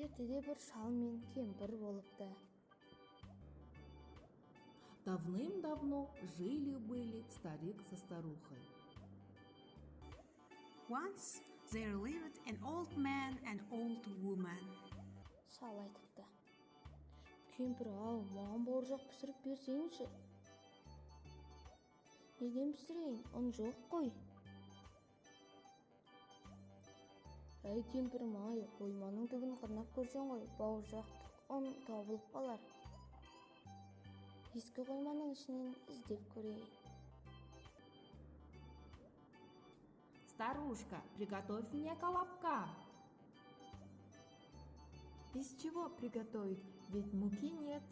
ертеде бір шал мен кемпір болыпты. Давным-давно жили-были старик со старухой. Once there lived an old man and old woman. Шал айтыпты. Кемпір, маған бауырсақ пісіріп берсеңші. Неден пісірейін? Ұн жоқ қой. Әй кемпірім, қойманың түбін қырнап көрсең ғой, бауырсақ ұн табылып қалар. Ескі қойманың ішінен іздеп көрейін. Старушка, приготовь мне колобка. Из чего приготовить? Ведь муки нет.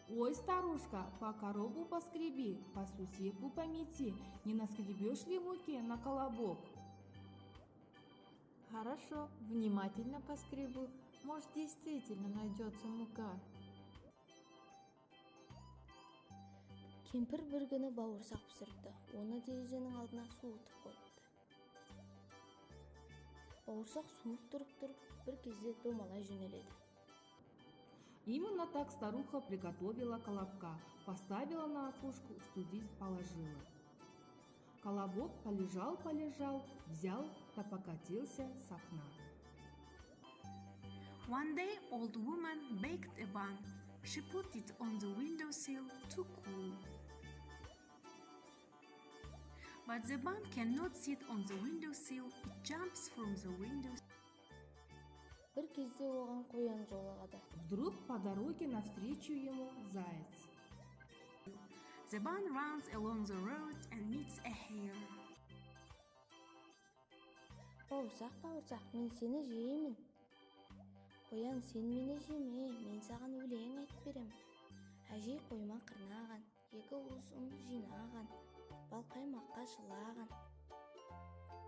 Ой, старушка, по коробу поскреби, по сусеку помети, не наскребешь ли муки на колобок? Хорошо, внимательно поскребу. Может, действительно найдется мука. Кемпір бір күні бауырсақ пісіріпті. Оны терезенің алдына суытып қойыпты. Бауырсақ суып тұрып, бір кезде домалай жөнеледі. Именно так старуха приготовила колобка, поставила на окошку, студить положила. Колобок полежал, взял да покатился с окна. One day old woman baked a bun. She put it on the windowsill to cool. But the bun cannot sit on the windowsill, it jumps from the window. Бір кезде оған қоян жолығады. Вдруг по дороге навстречу ему заяц. The bun runs along the road and meets a hare. Бауырсақ, мен сені жеймін. Қоян, сен мені жеме, мен саған өлең айтып берем. Әжей қойма қырнаған, екі уыс ұн жинаған, бал қаймаққа шылаған,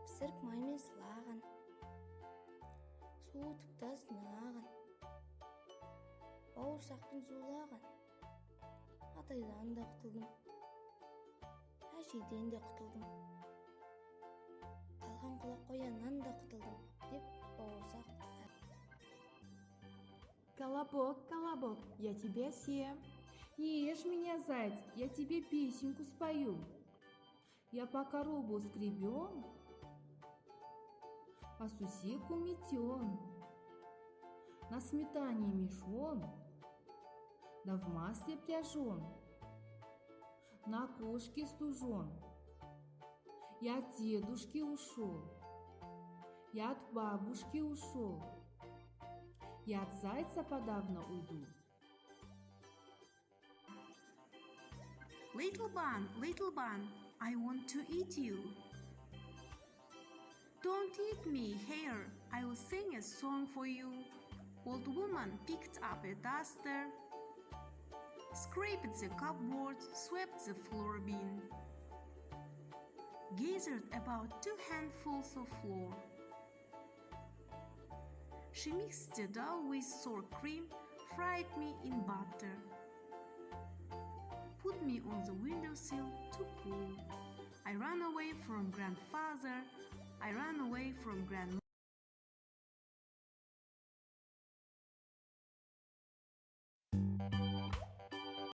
пісіріп маймен сылаған, суытып та сынаған, бауырсақпен зулаған. Атайдан да құтылдым, әжейден де құтылдым, қалған құлақ қояннан да құтылдым, деп бауырсақ. Колобок, колобок, я тебя съем. Не ешь меня, заяц, я тебе песенку спою. Я по коробу скребен, по сусеку метен, на сметане мешон, да в масле пляжон, на кошке стужен. Я от дедушки ушел, я от бабушки ушел, я от зайца подавно уйду. Little bun, I want to eat you. Don't eat me, hare, I will sing a song for you. Old woman picked up a duster, scraped the cupboard, swept the floor bin, gathered about 2 handfuls of flour. She mixed the dough with sour cream, fried me in butter, put me on the windowsill to cool. I ran away from grandfather, I ran away from grandmother.